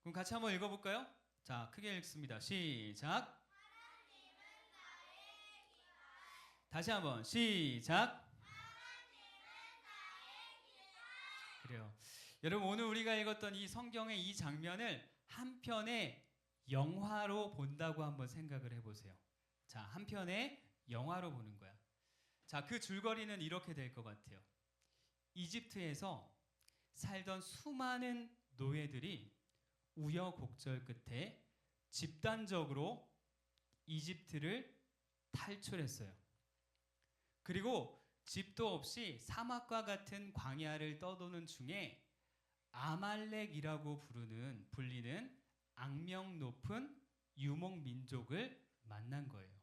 그럼 같이 한번 읽어볼까요? 자, 크게 읽습니다. 시작. 다시 한번 시작. 그래요. 여러분, 오늘 우리가 읽었던 이 성경의 이 장면을 한 편의 영화로 본다고 한번 생각을 해보세요. 자, 한 편의 영화로 보는 거야. 자, 그 줄거리는 이렇게 될 것 같아요. 이집트에서 살던 수많은 노예들이 우여곡절 끝에 집단적으로 이집트를 탈출했어요. 그리고 집도 없이 사막과 같은 광야를 떠도는 중에 아말렉이라고 불리는 악명 높은 유목 민족을 만난 거예요.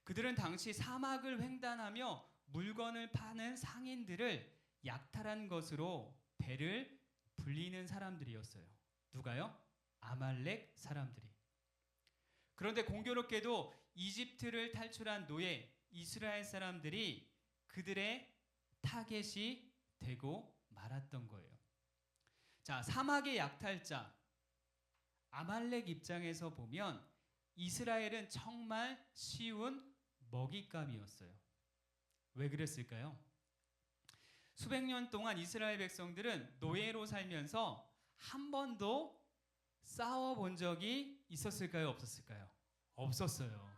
그들은 당시 사막을 횡단하며 물건을 파는 상인들을 약탈한 것으로 배를 불리는 사람들이었어요. 누가요? 아말렉 사람들이. 그런데 공교롭게도 이집트를 탈출한 노예 이스라엘 사람들이 그들의 타겟이 되고 말았던 거예요. 자, 사막의 약탈자 아말렉 입장에서 보면 이스라엘은 정말 쉬운 먹잇감이었어요. 왜 그랬을까요? 수백 년 동안 이스라엘 백성들은 노예로 살면서 한 번도 싸워본 적이 있었을까요? 없었을까요? 없었어요.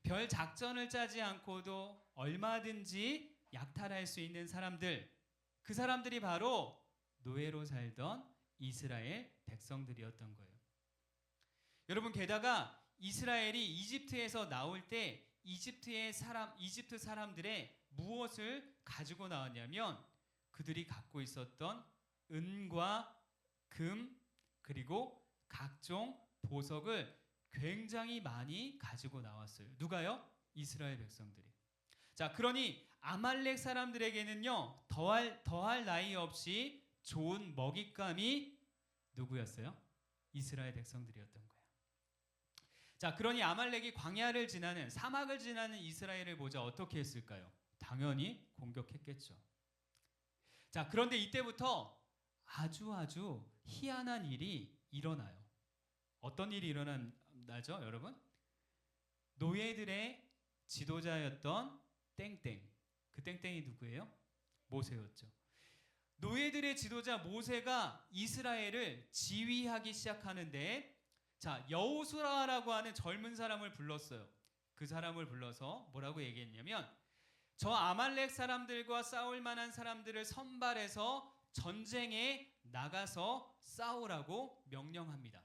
별 작전을 짜지 않고도 얼마든지 약탈할 수 있는 사람들, 그 사람들이 바로 노예로 살던 이스라엘 백성들이었던 거예요. 여러분, 게다가 이스라엘이 이집트에서 나올 때 이집트 사람들의 무엇을 가지고 나왔냐면 그들이 갖고 있었던 은과 금 그리고 각종 보석을 굉장히 많이 가지고 나왔어요. 누가요? 이스라엘 백성들이. 자, 그러니 아말렉 사람들에게는요, 더할 나위 없이 좋은 먹잇감이 누구였어요? 이스라엘 백성들이었던 거예요. 자, 그러니 아말렉이 광야를 지나는 사막을 지나는 이스라엘을 보자 어떻게 했을까요? 당연히 공격했겠죠. 자, 그런데 이때부터 아주 희한한 일이 일어나요. 어떤 일이 일어나죠, 여러분? 노예들의 지도자였던 땡땡. 그 땡땡이 누구예요? 모세였죠. 노예들의 지도자 모세가 이스라엘을 지휘하기 시작하는데, 자, 여호수아라고 하는 젊은 사람을 불렀어요. 그 사람을 불러서 뭐라고 얘기했냐면 저 아말렉 사람들과 싸울 만한 사람들을 선발해서 전쟁에 나가서 싸우라고 명령합니다.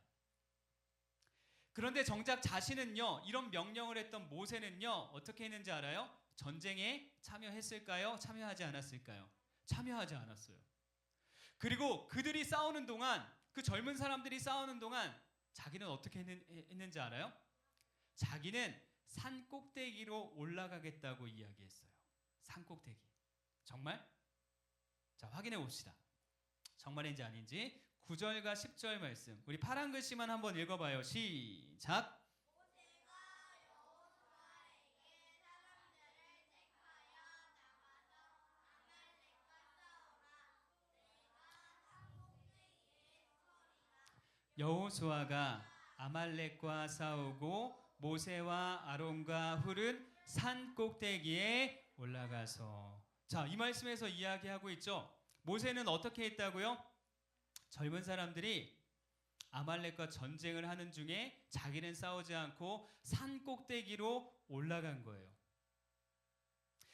그런데 정작 자신은요, 이런 명령을 했던 모세는요, 어떻게 했는지 알아요? 전쟁에 참여했을까요? 참여하지 않았을까요? 참여하지 않았어요. 그리고 그들이 싸우는 동안, 그 젊은 사람들이 싸우는 동안 자기는 어떻게 했는지 알아요? 자기는 산 꼭대기로 올라가겠다고 이야기했어요. 산 꼭대기. 정말? 자, 확인해 봅시다. 정말인지 아닌지 9절과 10절 말씀. 우리 파란 글씨만 한번 읽어봐요. 시작. 여호수아가 아말렉과 싸우고 모세와 아론과 훌은 산 꼭대기에 올라가서. 자, 이 말씀에서 이야기하고 있죠. 모세는 어떻게 했다고요? 젊은 사람들이 아말렉과 전쟁을 하는 중에 자기는 싸우지 않고 산 꼭대기로 올라간 거예요.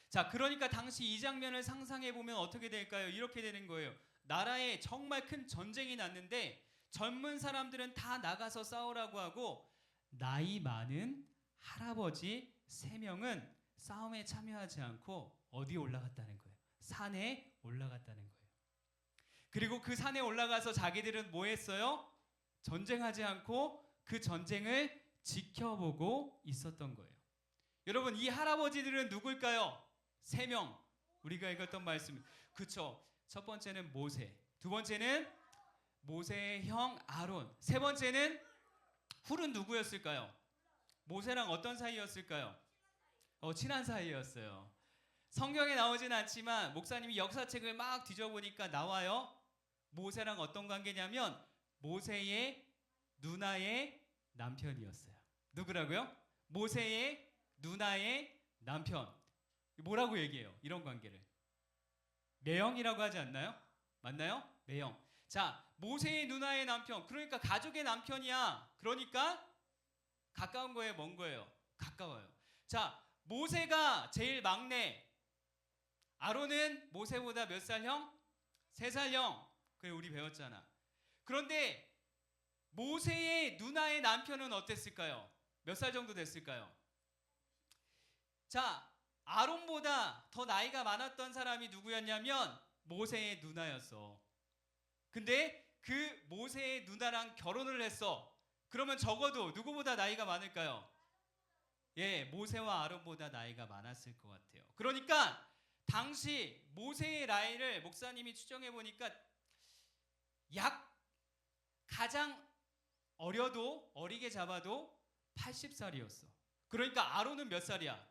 자, 그러니까 당시 이 장면을 상상해 보면 어떻게 될까요? 이렇게 되는 거예요. 나라에 정말 큰 전쟁이 났는데 젊은 사람들은 다 나가서 싸우라고 하고 나이 많은 할아버지 3명은 싸움에 참여하지 않고 어디에 올라갔다는 거예요? 산에 올라갔다는 거예요. 그리고 그 산에 올라가서 자기들은 뭐 했어요? 전쟁하지 않고 그 전쟁을 지켜보고 있었던 거예요. 여러분, 이 할아버지들은 누굴까요? 3명. 우리가 읽었던 말씀. 그쵸? 첫 번째는 모세, 두 번째는 모세의 형 아론, 세 번째는 훌은 누구였을까요? 모세랑 어떤 사이였을까요? 친한 사이였어요. 성경에 나오진 않지만 목사님이 역사책을 막 뒤져보니까 나와요. 모세랑 어떤 관계냐면 모세의 누나의 남편이었어요. 누구라고요? 모세의 누나의 남편. 뭐라고 얘기해요? 이런 관계를 매형이라고 하지 않나요? 맞나요? 매형. 자, 모세의 누나의 남편, 그러니까 가족의 남편이야. 그러니까 가까운 거예요, 먼 거예요? 가까워요. 자, 모세가 제일 막내. 아론은 모세보다 몇 살 형? 3살 형. 그래, 우리 배웠잖아. 그런데 모세의 누나의 남편은 어땠을까요? 몇 살 정도 됐을까요? 자, 아론보다 더 나이가 많았던 사람이 누구였냐면 모세의 누나였어. 근데 그 모세의 누나랑 결혼을 했어. 그러면 적어도 누구보다 나이가 많을까요? 예, 모세와 아론보다 나이가 많았을 것 같아요. 그러니까 당시 모세의 나이를 목사님이 추정해 보니까 약 가장 어리게 잡아도 80살이었어. 그러니까 아론은 몇 살이야?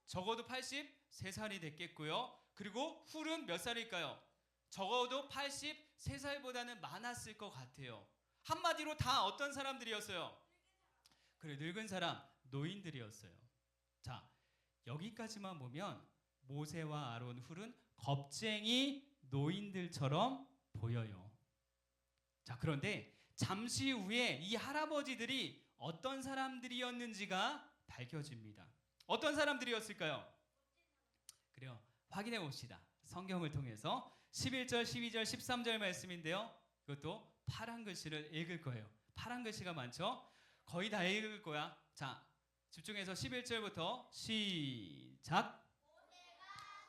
적어도 83살이 됐겠고요. 그리고 훌은 몇 살일까요? 적어도 83살보다는 많았을 것 같아요. 한마디로 다 어떤 사람들이었어요? 그래, 늙은 사람, 노인들이었어요. 자, 여기까지만 보면 모세와 아론, 훌은 겁쟁이 노인들처럼 보여요. 자, 그런데 잠시 후에 이 할아버지들이 어떤 사람들이었는지가 밝혀집니다. 어떤 사람들이었을까요? 그래요. 확인해 봅시다. 성경을 통해서 11절, 12절, 13절 말씀인데요. 이것도 파란 글씨를 읽을 거예요. 파란 글씨가 많죠? 거의 다 읽을 거야. 자, 집중해서 11절부터 시작.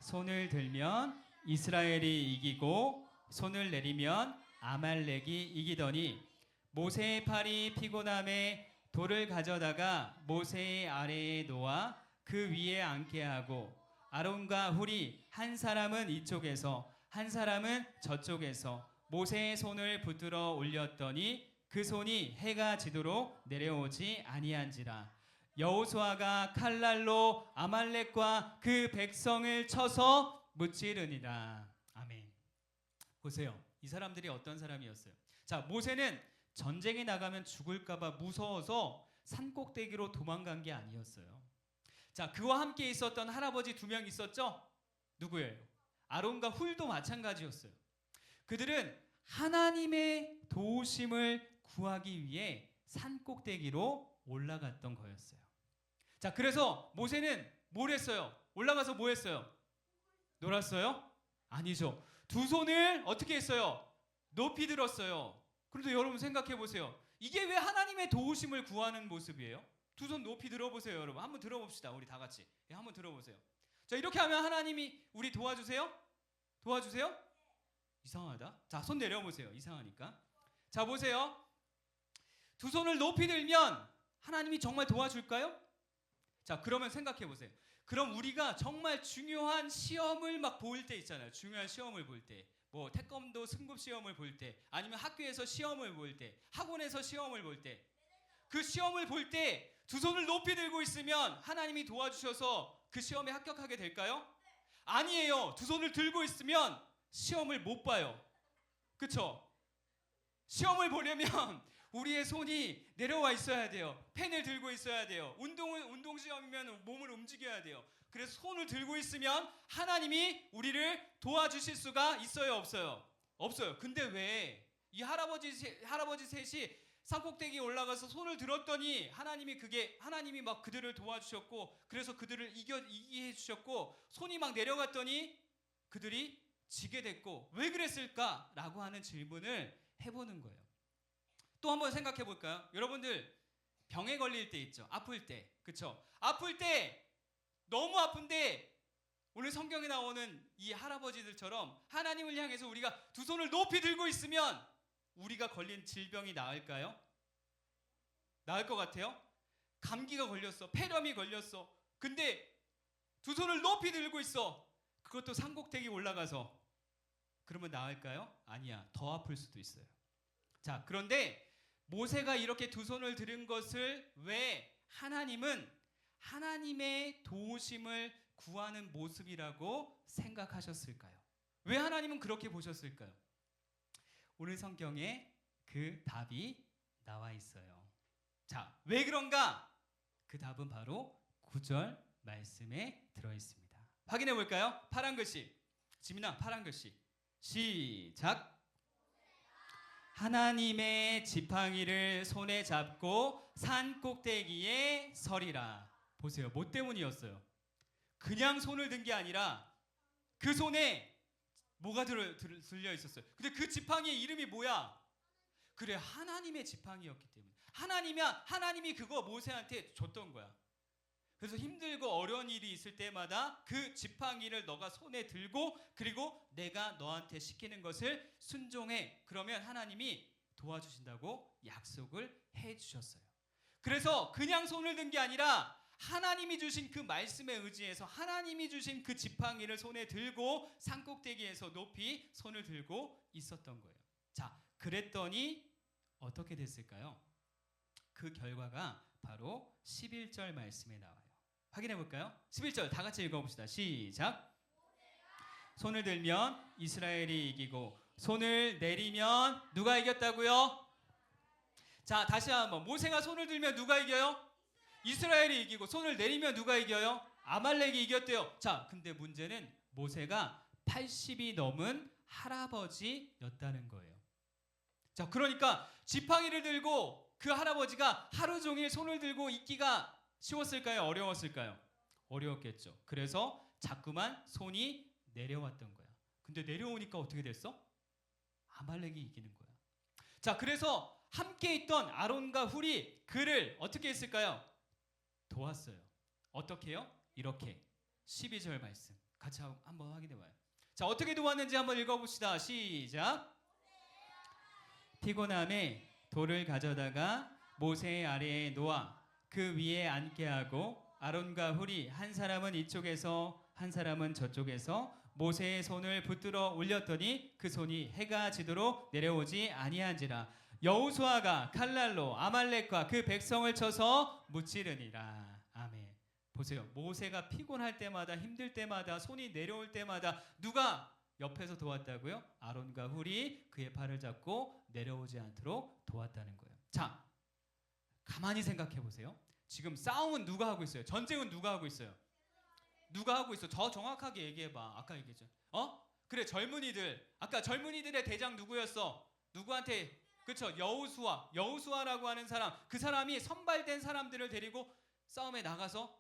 손을 들면 이스라엘이 이기고 손을 내리면 아말렉이 이기더니 모세의 팔이 피곤함에 돌을 가져다가 모세의 아래에 놓아 그 위에 앉게 하고 아론과 훌이 한 사람은 이쪽에서 한 사람은 저쪽에서 모세의 손을 붙들어 올렸더니 그 손이 해가 지도록 내려오지 아니한지라. 여호수아가 칼날로 아말렉과 그 백성을 쳐서 무찌르니라. 아멘. 보세요. 이 사람들이 어떤 사람이었어요? 자, 모세는 전쟁에 나가면 죽을까봐 무서워서 산꼭대기로 도망간 게 아니었어요. 자, 그와 함께 있었던 할아버지 2명 있었죠? 누구예요? 아론과 훌도 마찬가지였어요. 그들은 하나님의 도우심을 구하기 위해 산꼭대기로 올라갔던 거였어요. 자, 그래서 모세는 뭘 했어요? 올라가서 뭐 했어요? 놀았어요? 아니죠. 2손을 어떻게 했어요? 높이 들었어요. 그런데 여러분 생각해 보세요. 이게 왜 하나님의 도우심을 구하는 모습이에요? 2손 높이 들어보세요, 여러분. 한번 들어봅시다. 우리 다 같이. 예, 한번 들어보세요. 자, 이렇게 하면 하나님이 우리 도와주세요? 도와주세요? 이상하다. 자, 손 내려보세요. 이상하니까. 자, 보세요. 2손을 높이 들면 하나님이 정말 도와줄까요? 자, 그러면 생각해 보세요. 그럼 우리가 정말 중요한 시험을 막 볼 때 있잖아요. 중요한 시험을 볼 때. 뭐 태권도 승급 시험을 볼 때, 아니면 학교에서 시험을 볼 때, 학원에서 시험을 볼 때, 그 시험을 볼 때 2손을 높이 들고 있으면 하나님이 도와주셔서 그 시험에 합격하게 될까요? 아니에요. 2손을 들고 있으면 시험을 못 봐요. 그쵸? 시험을 보려면 우리의 손이 내려와 있어야 돼요. 펜을 들고 있어야 돼요. 운동 시험이면 몸을 움직여야 돼요. 그래서 손을 들고 있으면 하나님이 우리를 도와주실 수가 있어요, 없어요? 없어요. 근데 왜 이 할아버지 셋이 산꼭대기에 올라가서 손을 들었더니 하나님이 막 그들을 도와주셨고, 그래서 그들을 이기게 해주셨고, 손이 막 내려갔더니 그들이 지게 됐고, 왜 그랬을까라고 하는 질문을 해보는 거예요. 또 한번 생각해 볼까요? 여러분들 병에 걸릴 때 있죠. 아플 때. 그쵸? 아플 때 너무 아픈데 오늘 성경에 나오는 이 할아버지들처럼 하나님을 향해서 우리가 2손을 높이 들고 있으면 우리가 걸린 질병이 나을까요? 나을 것 같아요? 감기가 걸렸어. 폐렴이 걸렸어. 근데 2손을 높이 들고 있어. 그것도 산꼭대기 올라가서. 그러면 나을까요? 아니야. 더 아플 수도 있어요. 자, 그런데 모세가 이렇게 2손을 들은 것을 왜 하나님은 하나님의 도우심을 구하는 모습이라고 생각하셨을까요? 왜 하나님은 그렇게 보셨을까요? 오늘 성경에 그 답이 나와 있어요. 자, 왜 그런가? 그 답은 바로 9절 말씀에 들어 있습니다. 확인해 볼까요? 파란 글씨. 지민아, 파란 글씨. 시작. 하나님의 지팡이를 손에 잡고 산 꼭대기에 서리라. 보세요. 뭐 때문이었어요? 그냥 손을 든 게 아니라 그 손에 뭐가 들려 있었어요. 근데 그 지팡이의 이름이 뭐야? 그래, 하나님의 지팡이였기 때문에. 하나님이 그거 모세한테 줬던 거야. 그래서 힘들고 어려운 일이 있을 때마다 그 지팡이를 너가 손에 들고, 그리고 내가 너한테 시키는 것을 순종해. 그러면 하나님이 도와주신다고 약속을 해주셨어요. 그래서 그냥 손을 든 게 아니라 하나님이 주신 그 말씀에 의지해서 하나님이 주신 그 지팡이를 손에 들고 산꼭대기에서 높이 손을 들고 있었던 거예요. 자, 그랬더니 어떻게 됐을까요? 그 결과가 바로 11절 말씀에 나와요. 확인해 볼까요? 11절 다 같이 읽어봅시다. 시작. 손을 들면 이스라엘이 이기고 손을 내리면 누가 이겼다고요? 자, 다시 한번. 모세가 손을 들면 누가 이겨요? 이스라엘이 이기고 손을 내리면 누가 이겨요? 아말렉이 이겼대요. 자, 근데 문제는 모세가 80이 넘은 할아버지였다는 거예요. 자, 그러니까 지팡이를 들고 그 할아버지가 하루 종일 손을 들고 있기가 쉬웠을까요? 어려웠을까요? 어려웠겠죠. 그래서 자꾸만 손이 내려왔던 거야. 근데 내려오니까 어떻게 됐어? 아말렉이 이기는 거야. 자, 그래서 함께 있던 아론과 훌이 그를 어떻게 했을까요? 도왔어요. 어떻게요? 이렇게. 12절 말씀 같이 한번 확인해 봐요. 자, 어떻게 도왔는지 한번 읽어봅시다. 시작. 피곤함에 돌을 가져다가 모세 아래에 놓아 그 위에 앉게 하고 아론과 훌이 한 사람은 이쪽에서 한 사람은 저쪽에서 모세의 손을 붙들어 올렸더니 그 손이 해가 지도록 내려오지 아니한지라. 여호수아가 칼날로 아말렉과 그 백성을 쳐서 무찌르니라. 아멘. 보세요. 모세가 피곤할 때마다 힘들 때마다 손이 내려올 때마다 누가 옆에서 도왔다고요? 아론과 훌이 그의 팔을 잡고 내려오지 않도록 도왔다는 거예요. 자, 가만히 생각해 보세요. 지금 싸움은 누가 하고 있어요? 전쟁은 누가 하고 있어요? 누가 하고 있어? 더 정확하게 얘기해 봐. 아까 얘기했죠. 그래, 젊은이들. 아까 젊은이들의 대장 누구였어? 누구한테? 그렇죠. 여호수아라고 하는 사람. 그 사람이 선발된 사람들을 데리고 싸움에 나가서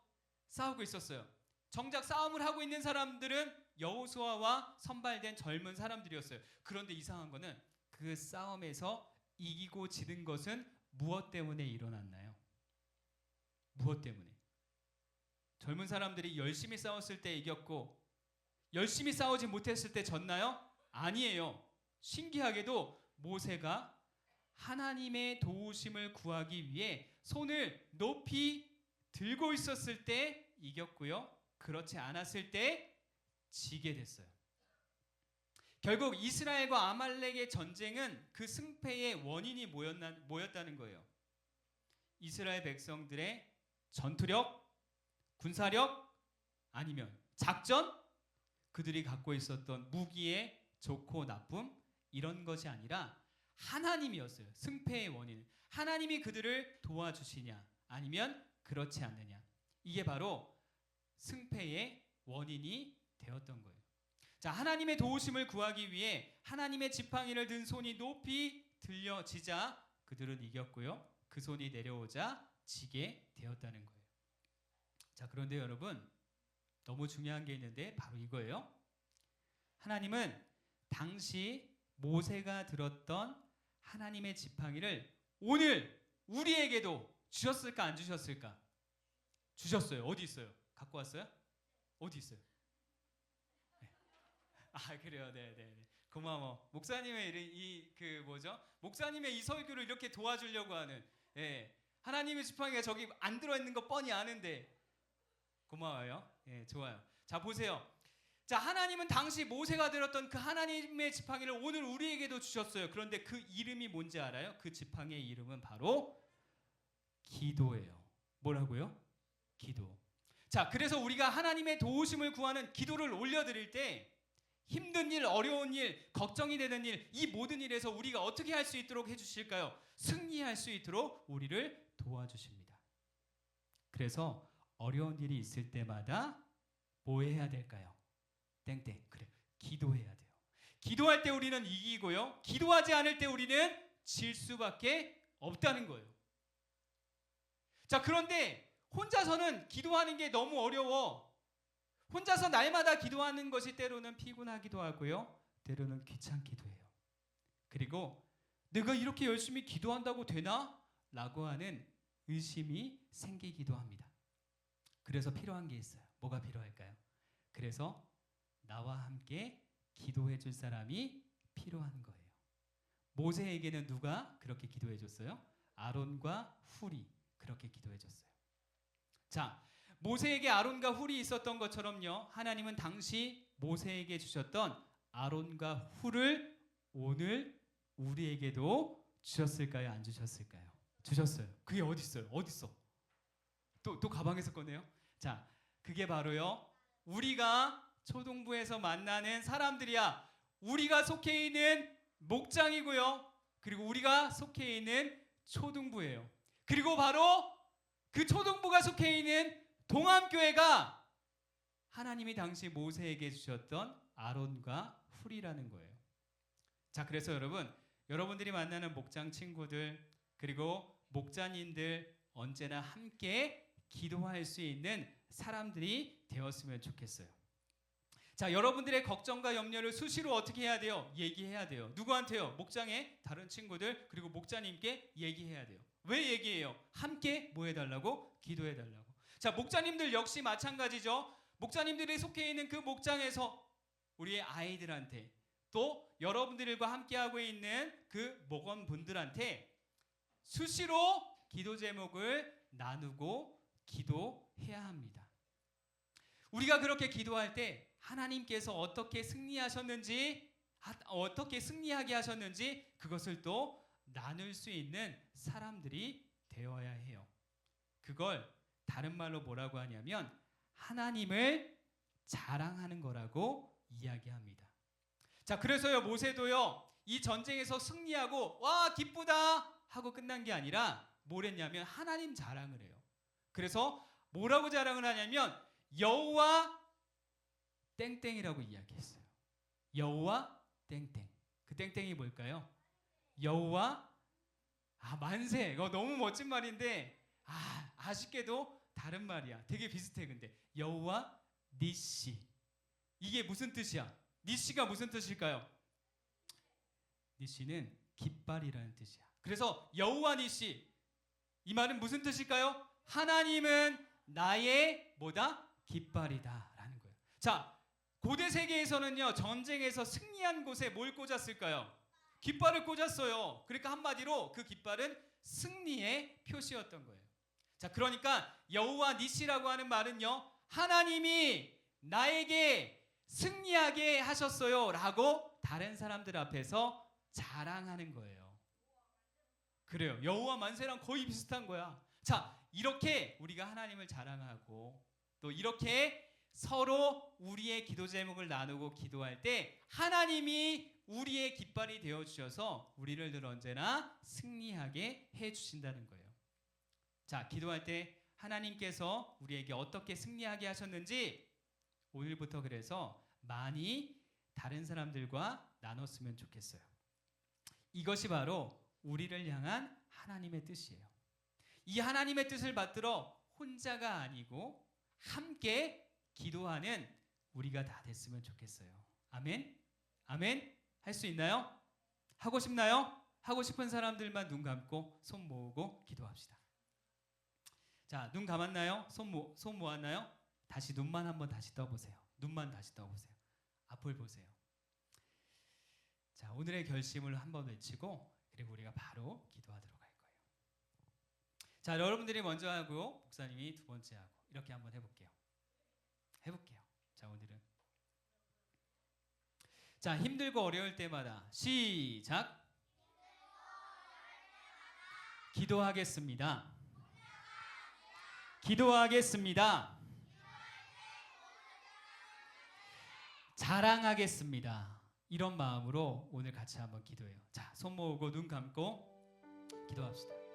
싸우고 있었어요. 정작 싸움을 하고 있는 사람들은 여호수아와 선발된 젊은 사람들이었어요. 그런데 이상한 거는 그 싸움에서 이기고 지는 것은 무엇 때문에 일어났나요? 무엇 때문에? 젊은 사람들이 열심히 싸웠을 때 이겼고 열심히 싸우지 못했을 때 졌나요? 아니에요. 신기하게도 모세가 하나님의 도우심을 구하기 위해 손을 높이 들고 있었을 때 이겼고요. 그렇지 않았을 때 지게 됐어요. 결국 이스라엘과 아말렉의 전쟁은 그 승패의 원인이 뭐였다는 거예요. 이스라엘 백성들의 전투력, 군사력, 아니면 작전, 그들이 갖고 있었던 무기의 좋고 나쁨, 이런 것이 아니라 하나님이었어요. 승패의 원인. 하나님이 그들을 도와주시냐 아니면 그렇지 않느냐. 이게 바로 승패의 원인이 되었던 거예요. 자, 하나님의 도우심을 구하기 위해 하나님의 지팡이를 든 손이 높이 들려지자 그들은 이겼고요. 그 손이 내려오자 지게 되었다는 거예요. 자, 그런데 여러분, 너무 중요한 게 있는데 바로 이거예요. 하나님은 당시 모세가 들었던 하나님의 지팡이를 오늘 우리에게도 주셨을까 안 주셨을까? 주셨어요. 어디 있어요? 갖고 왔어요? 어디 있어요? 네. 아, 그래요. 네. 고마워. 목사님의 목사님의 이 설교를 이렇게 도와주려고 하는, 하나님의 지팡이가 저기 안 들어 있는 거 뻔히 아는데 고마워요. 좋아요. 자, 보세요. 자, 하나님은 당시 모세가 들었던 그 하나님의 지팡이를 오늘 우리에게도 주셨어요. 그런데 그 이름이 뭔지 알아요? 그 지팡이의 이름은 바로 기도예요. 뭐라고요? 기도. 자, 그래서 우리가 하나님의 도우심을 구하는 기도를 올려드릴 때 힘든 일, 어려운 일, 걱정이 되는 일, 이 모든 일에서 우리가 어떻게 할 수 있도록 해주실까요? 승리할 수 있도록 우리를 도와주십니다. 그래서 어려운 일이 있을 때마다 뭐 해야 될까요? 땡땡. 그래, 기도해야 돼요. 기도할 때 우리는 이기고요. 기도하지 않을 때 우리는 질 수밖에 없다는 거예요. 자, 그런데 혼자서는 기도하는 게 너무 어려워. 혼자서 날마다 기도하는 것이 때로는 피곤하기도 하고요. 때로는 귀찮기도 해요. 그리고 내가 이렇게 열심히 기도한다고 되나? 라고 하는 의심이 생기기도 합니다. 그래서 필요한 게 있어요. 뭐가 필요할까요? 그래서 나와 함께 기도해 줄 사람이 필요한 거예요. 모세에게는 누가 그렇게 기도해 줬어요? 아론과 훌이 그렇게 기도해 줬어요. 자, 모세에게 아론과 훌이 있었던 것처럼요. 하나님은 당시 모세에게 주셨던 아론과 훌을 오늘 우리에게도 주셨을까요? 안 주셨을까요? 주셨어요. 그게 어디 있어요? 어디 있어? 또 가방에서 꺼내요? 자, 그게 바로요. 우리가 초등부에서 만나는 사람들이야. 우리가 속해 있는 목장이고요. 그리고 우리가 속해 있는 초등부예요. 그리고 바로 그 초등부가 속해 있는 동암교회가 하나님이 당시 모세에게 주셨던 아론과 훌이라는 거예요. 자, 그래서 여러분들이 만나는 목장 친구들 그리고 목자님들 언제나 함께 기도할 수 있는 사람들이 되었으면 좋겠어요. 자, 여러분들의 걱정과 염려를 수시로 어떻게 해야 돼요? 얘기해야 돼요. 누구한테요? 목장의 다른 친구들 그리고 목자님께 얘기해야 돼요. 왜 얘기해요? 함께 뭐 해달라고? 기도해달라고. 자, 목자님들 역시 마찬가지죠. 목자님들이 속해 있는 그 목장에서 우리의 아이들한테 또 여러분들과 함께하고 있는 그 목원분들한테 수시로 기도 제목을 나누고 기도해야 합니다. 우리가 그렇게 기도할 때 하나님께서 어떻게 승리하셨는지, 어떻게 승리하게 하셨는지 그것을 또 나눌 수 있는 사람들이 되어야 해요. 그걸 다른 말로 뭐라고 하냐면 하나님을 자랑하는 거라고 이야기합니다. 자, 그래서요 모세도요 이 전쟁에서 승리하고 와 기쁘다 하고 끝난 게 아니라 뭘 했냐면 하나님 자랑을 해요. 그래서 뭐라고 자랑을 하냐면 여호와 땡땡이라고 이야기했어요. 여호와 땡땡. 그 땡땡이 뭘까요? 여호와 만세. 이거 너무 멋진 말인데 아쉽게도 다른 말이야. 되게 비슷해. 근데 여호와 니시. 이게 무슨 뜻이야? 니시가 무슨 뜻일까요? 니시는 깃발이라는 뜻이야. 그래서 여호와 니시 이 말은 무슨 뜻일까요? 하나님은 나의 뭐다? 깃발이다 라는 거예요. 자, 고대 세계에서는요 전쟁에서 승리한 곳에 뭘 꽂았을까요? 깃발을 꽂았어요. 그러니까 한마디로 그 깃발은 승리의 표시였던 거예요. 자, 그러니까 여호와 니시라고 하는 말은요 하나님이 나에게 승리하게 하셨어요 라고 다른 사람들 앞에서 자랑하는 거예요. 그래요. 여호와 만세랑 거의 비슷한 거야. 자, 이렇게 우리가 하나님을 자랑하고 또 이렇게 서로 우리의 기도 제목을 나누고 기도할 때 하나님이 우리의 깃발이 되어 주셔서 우리를 늘 언제나 승리하게 해 주신다는 거예요. 자, 기도할 때 하나님께서 우리에게 어떻게 승리하게 하셨는지 오늘부터 그래서 많이 다른 사람들과 나눴으면 좋겠어요. 이것이 바로 우리를 향한 하나님의 뜻이에요. 이 하나님의 뜻을 받들어 혼자가 아니고 함께 기도하는 우리가 다 됐으면 좋겠어요. 아멘? 아멘? 할 수 있나요? 하고 싶나요? 하고 싶은 사람들만 눈 감고 손 모으고 기도합시다. 자, 눈 감았나요? 손 모았나요? 다시 눈만 한번 다시 떠보세요. 눈만 다시 떠보세요. 앞을 보세요. 자, 오늘의 결심을 한번 외치고 그리고 우리가 바로 기도하도록 할 거예요. 자, 여러분들이 먼저 하고 목사님이 두 번째 하고 이렇게 한번 해볼게요. 자, 오늘은 자, 힘들고 어려울 때마다 시작. 기도하겠습니다. 기도하겠습니다. 자랑하겠습니다. 이런 마음으로 오늘 같이 한번 기도해요. 자, 손 모으고 눈 감고 기도합시다.